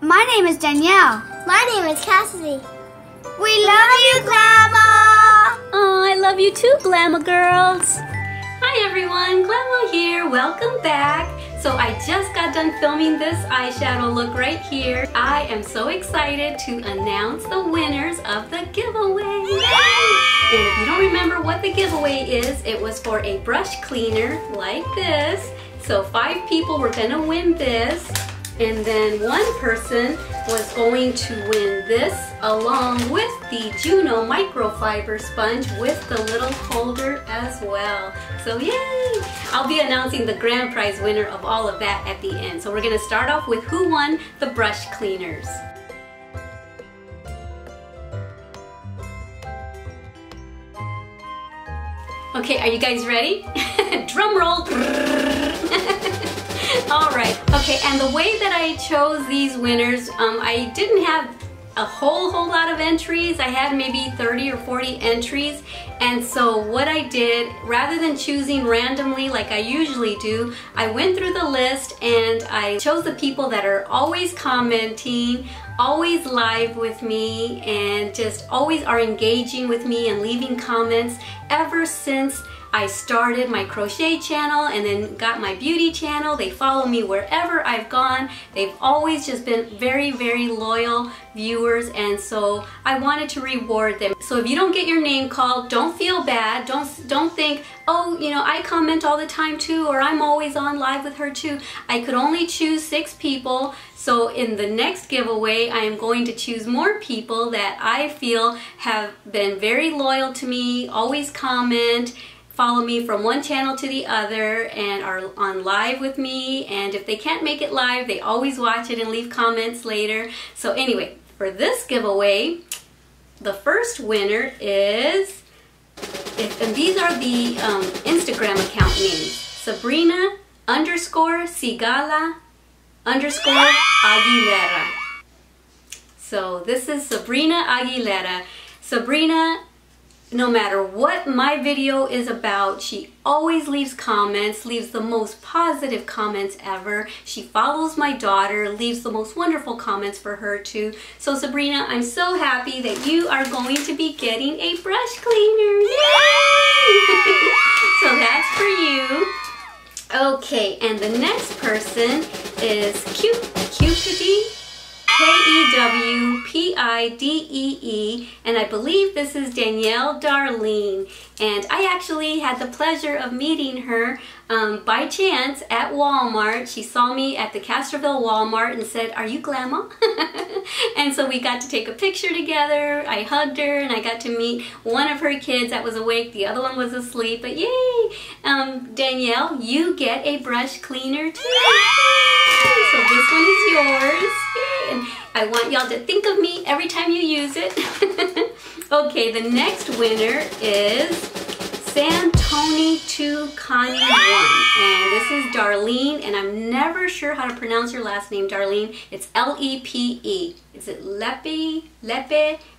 My name is Danielle. My name is Cassidy. We love you, Glama! Oh, I love you too, Glama girls. Hi everyone, Glama here. Welcome back. So I just got done filming this eyeshadow look right here. I am so excited to announce the winners of the giveaway. And if you don't remember what the giveaway is, it was for a brush cleaner like this. So 5 people were gonna win this. And then 1 person was going to win this along with the Juno microfiber sponge with the little holder as well. So yay! I'll be announcing the grand prize winner of all of that at the end. So we're going to start off with who won the brush cleaners. Okay, are you guys ready? Drum roll! Alright, okay, and the way that I chose these winners, I didn't have a whole lot of entries. I had maybe 30 or 40 entries, and so what I did, rather than choosing randomly like I usually do, I went through the list and I chose the people that are always commenting, always live with me, and just always are engaging with me and leaving comments ever since I started my crochet channel and then got my beauty channel. They follow me wherever I've gone. They've always just been very, very loyal viewers, and so I wanted to reward them. So if you don't get your name called, don't feel bad. Don't think, oh, you know, I comment all the time too, or I'm always on live with her too. I could only choose 6 people. So in the next giveaway, I am going to choose more people that I feel have been very loyal to me, always comment, follow me from one channel to the other, and are on live with me. And if they can't make it live, they always watch it and leave comments later. So anyway, for this giveaway, the first winner is, and these are the Instagram account names, Sabrina_Sigala_Aguilera. So this is Sabrina Aguilera. Sabrina, no matter what my video is about, she always leaves comments, leaves the most positive comments ever. She follows my daughter, leaves the most wonderful comments for her too. So Sabrina, I'm so happy that you are going to be getting a brush cleaner. Yay! So that's for you. Okay, and the next person is Cupidee. K-E-W-P-I-D-E-E, and I believe this is Danielle Darlene, and I actually had the pleasure of meeting her by chance at Walmart. She saw me at the Castroville Walmart and said, "Are you Glama?" And so we got to take a picture together. I hugged her and I got to meet one of her kids that was awake, the other one was asleep, but yay! Danielle, you get a brush cleaner too. So this one is yours. And I want y'all to think of me every time you use it. Okay, the next winner is Santoni2Connie1. And this is Darlene, and I'm never sure how to pronounce your last name, Darlene. It's L-E-P-E. Is it Lepe?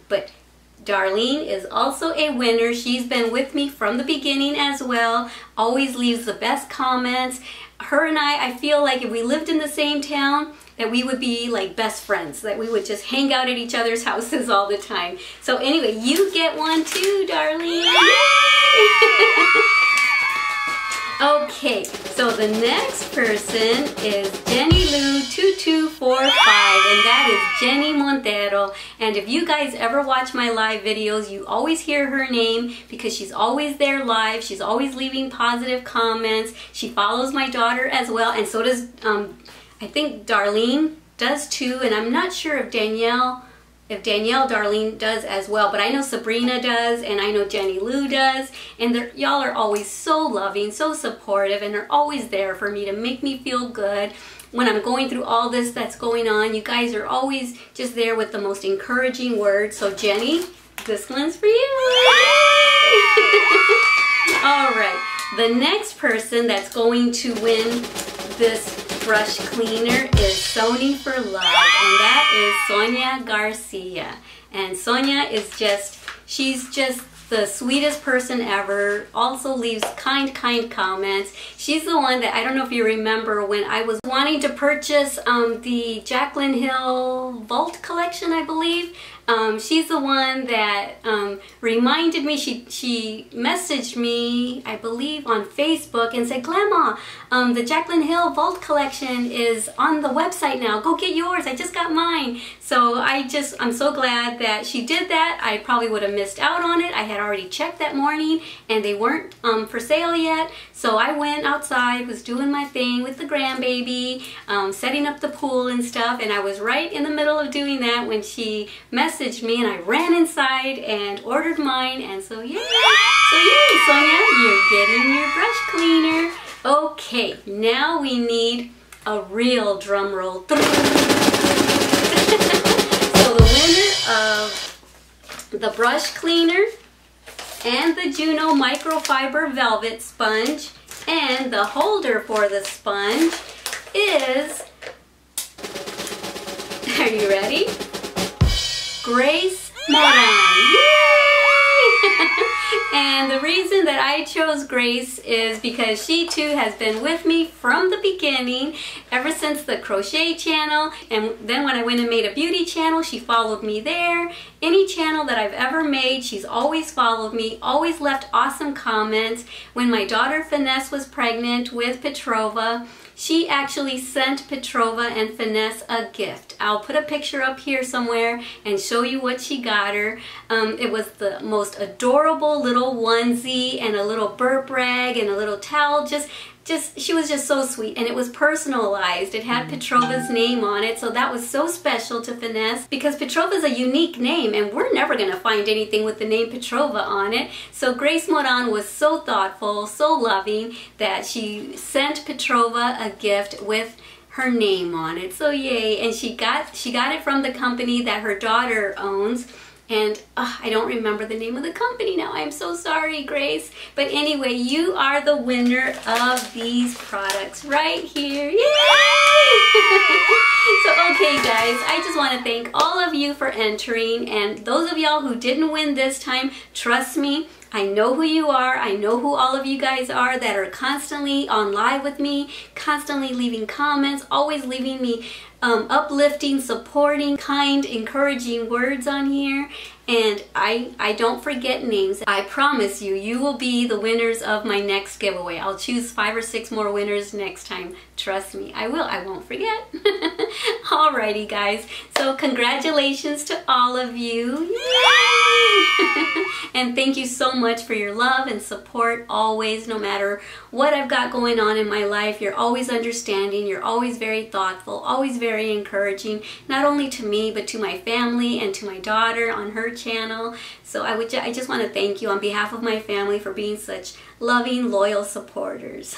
But Darlene is also a winner. She's been with me from the beginning as well. Always leaves the best comments. Her and I feel like if we lived in the same town, that we would be like best friends, that we would just hang out at each other's houses all the time. So anyway, you get one too, Darlene. Okay, so the next person is JennyLou2245, and that is Jenny Montero. And if you guys ever watch my live videos, you always hear her name because she's always there live. She's always leaving positive comments. She follows my daughter as well, and so does, I think Darlene does too, and I'm not sure if Danielle Darlene does as well, but I know Sabrina does, and I know Jenny Lou does, and y'all are always so loving, so supportive, and they're always there for me to make me feel good when I'm going through all this that's going on. You guys are always just there with the most encouraging words. So Jenny, this one's for you. All right, the next person that's going to win this brush cleaner is Sony for Love, and that is Sonia Garcia. And Sonia is she's just the sweetest person ever, also leaves kind comments. She's the one that, I don't know if you remember, when I was wanting to purchase the Jaclyn Hill Vault collection, I believe. She's the one that reminded me. She messaged me, I believe, on Facebook and said, Glama, the Jaclyn Hill Vault collection is on the website now. Go get yours. I just got mine. So I'm so glad that she did that. I probably would have missed out on it. I had already checked that morning and they weren't for sale yet. So I went outside, was doing my thing with the grandbaby, setting up the pool and stuff, and I was right in the middle of doing that when she messaged me, and I ran inside and ordered mine, and so yay! So yay, Sonia, you're getting your brush cleaner. Okay, now we need a real drum roll. So the winner of the brush cleaner and the Juno Microfiber Velvet Sponge and the holder for the sponge is, are you ready? Grace Moran. Yay! And the reason that I chose Grace is because she too has been with me from the beginning, ever since the crochet channel, and then when I went and made a beauty channel, she followed me there. Any channel that I've ever made, she's always followed me, always left awesome comments. When my daughter Finesse was pregnant with Petrova, she actually sent Petrova and Finesse a gift. I'll put a picture up here somewhere and show you what she got her. It was the most adorable little onesie and a little burp rag and a little towel. She was just so sweet, and it was personalized. It had Petrova's name on it, so that was so special to Finesse because Petrova's a unique name and we're never going to find anything with the name Petrova on it. So Grace Moran was so thoughtful, so loving that she sent Petrova a gift with her name on it. So yay, and she got it from the company that her daughter owns. And I don't remember the name of the company now. I'm so sorry, Grace. But anyway, you are the winner of these products right here. Yay! So, okay, guys, I just want to thank all of you for entering. And those of y'all who didn't win this time, trust me, I know who you are. I know who all of you guys are that are constantly on live with me, constantly leaving comments, always leaving me uplifting, supporting, kind, encouraging words on here. And I don't forget names. I promise you, you will be the winners of my next giveaway. I'll choose 5 or 6 more winners next time. Trust me, I will. I won't forget. Alrighty, guys. So congratulations to all of you. Yay! And thank you so much for your love and support always, no matter what I've got going on in my life. You're always understanding. You're always very thoughtful, always very encouraging, not only to me, but to my family and to my daughter on her channel. So I just want to thank you on behalf of my family for being such loving, loyal supporters.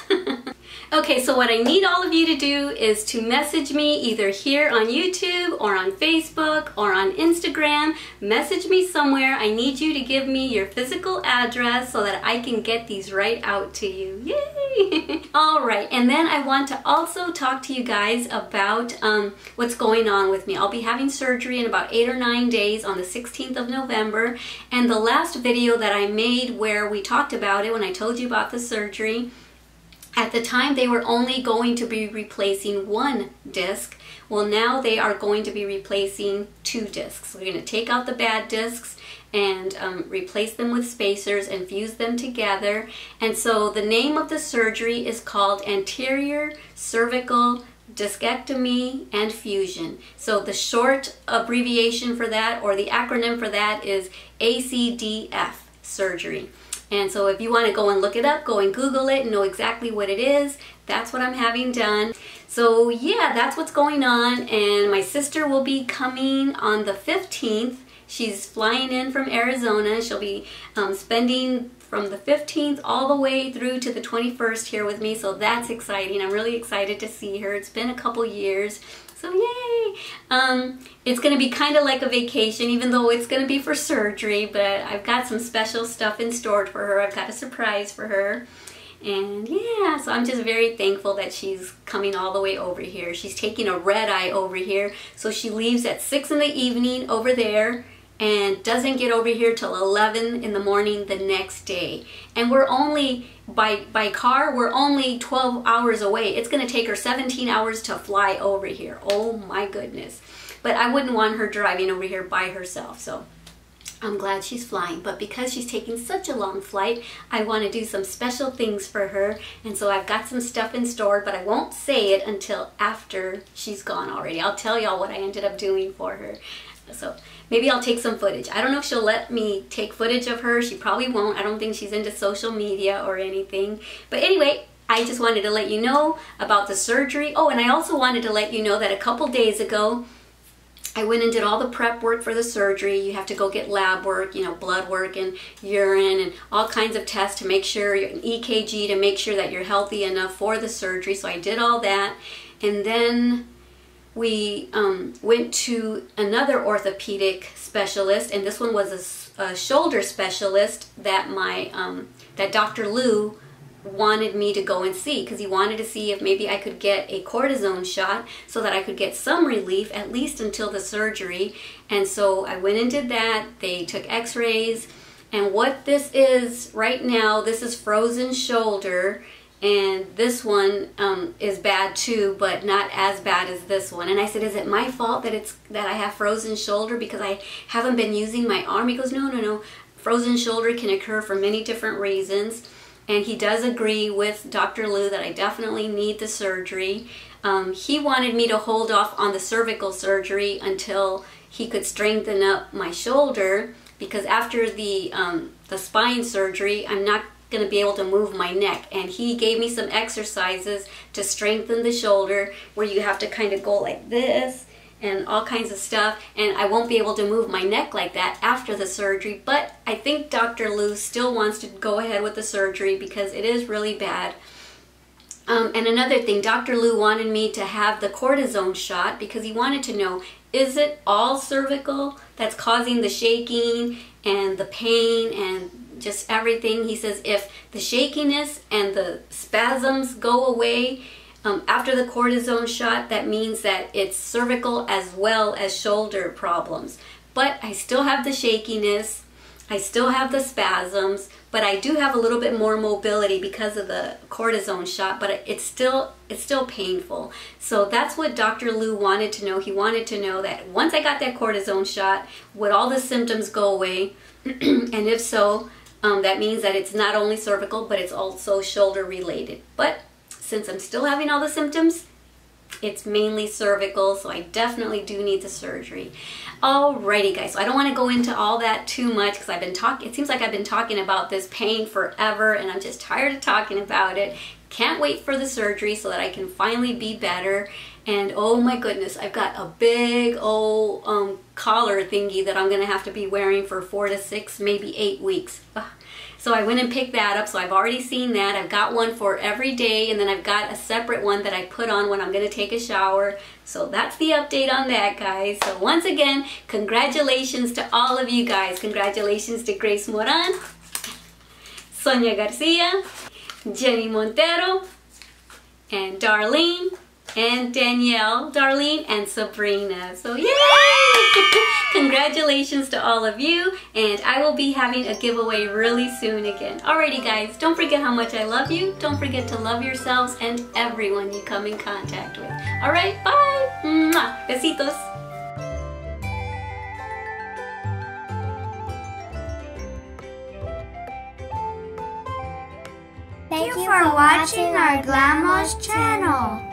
Okay, so what I need all of you to do is to message me either here on YouTube or on Facebook or on Instagram. Message me somewhere. I need you to give me your physical address so that I can get these right out to you. Yay! Alright, and then I want to also talk to you guys about what's going on with me. I'll be having surgery in about 8 or 9 days on the 16th of November. And the last video that I made where we talked about it, when I told you about the surgery, at the time they were only going to be replacing 1 disc. Well, now they are going to be replacing 2 discs. We're going to take out the bad discs and replace them with spacers and fuse them together. And so the name of the surgery is called Anterior Cervical Discectomy and Fusion. So the short abbreviation for that, or the acronym for that, is ACDF surgery. And so if you want to go and look it up, go and Google it and know exactly what it is. That's what I'm having done. So yeah, that's what's going on. And my sister will be coming on the 15th. She's flying in from Arizona. She'll be spending from the 15th all the way through to the 21st here with me. So that's exciting. I'm really excited to see her. It's been a couple years. So yay! It's going to be kind of like a vacation, even though it's going to be for surgery, but I've got some special stuff in store for her. I've got a surprise for her. And yeah, so I'm just very thankful that she's coming all the way over here. She's taking a red-eye over here, so she leaves at 6 in the evening over there, and doesn't get over here till 11 in the morning the next day. And we're only, by car, we're only 12 hours away. It's gonna take her 17 hours to fly over here. Oh my goodness. But I wouldn't want her driving over here by herself, so I'm glad she's flying. But because she's taking such a long flight, I want to do some special things for her. And so I've got some stuff in store, but I won't say it until after she's gone already. I'll tell y'all what I ended up doing for her. So maybe I'll take some footage. I don't know if she'll let me take footage of her. She probably won't. I don't think she's into social media or anything. But anyway, I just wanted to let you know about the surgery. Oh, and I also wanted to let you know that a couple days ago, I went and did all the prep work for the surgery. You have to go get lab work, you know, blood work and urine and all kinds of tests to make sure, an EKG to make sure that you're healthy enough for the surgery. So I did all that. And then we went to another orthopedic specialist, and this one was a shoulder specialist that that Dr. Lou wanted me to go and see, because he wanted to see if maybe I could get a cortisone shot so that I could get some relief at least until the surgery. And so I went and did that. They took x-rays, and what this is right now, this is frozen shoulder, and this one is bad too, but not as bad as this one. And I said, is it my fault that I have frozen shoulder because I haven't been using my arm? He goes, no, frozen shoulder can occur for many different reasons. And he does agree with Dr. Lou that I definitely need the surgery. He wanted me to hold off on the cervical surgery until he could strengthen up my shoulder, because after the spine surgery, I'm not going to be able to move my neck. And he gave me some exercises to strengthen the shoulder where you have to kind of go like this and all kinds of stuff, and I won't be able to move my neck like that after the surgery. But I think Dr. Lou still wants to go ahead with the surgery because it is really bad. And another thing, Dr. Lou wanted me to have the cortisone shot because he wanted to know, is it all cervical that's causing the shaking and the pain and just everything? He says if the shakiness and the spasms go away after the cortisone shot, that means that it's cervical as well as shoulder problems. But I still have the shakiness, I still have the spasms, but I do have a little bit more mobility because of the cortisone shot, but it's still painful. So that's what Dr. Lou wanted to know. He wanted to know that once I got that cortisone shot, would all the symptoms go away? And if so, that means that it's not only cervical, but it's also shoulder related. But since I'm still having all the symptoms, it's mainly cervical, so I definitely do need the surgery. Alrighty guys, so I don't want to go into all that too much because it seems like I've been talking about this pain forever and I'm just tired of talking about it. Can't wait for the surgery so that I can finally be better. And oh my goodness, I've got a big old collar thingy that I'm going to have to be wearing for 4 to 6, maybe 8 weeks. So I went and picked that up, so I've already seen that. I've got one for every day, and then I've got a separate one that I put on when I'm going to take a shower. So that's the update on that, guys. So once again, congratulations to all of you guys. Congratulations to Grace Moran, Sonia Garcia, Jenny Montero, and Darlene, and Danielle, Darlene, and Sabrina. So yay! Congratulations to all of you, and I will be having a giveaway really soon again. Alrighty guys, don't forget how much I love you. Don't forget to love yourselves and everyone you come in contact with. Alright, bye! Mwah. Besitos! Thank you for watching our Glama's channel.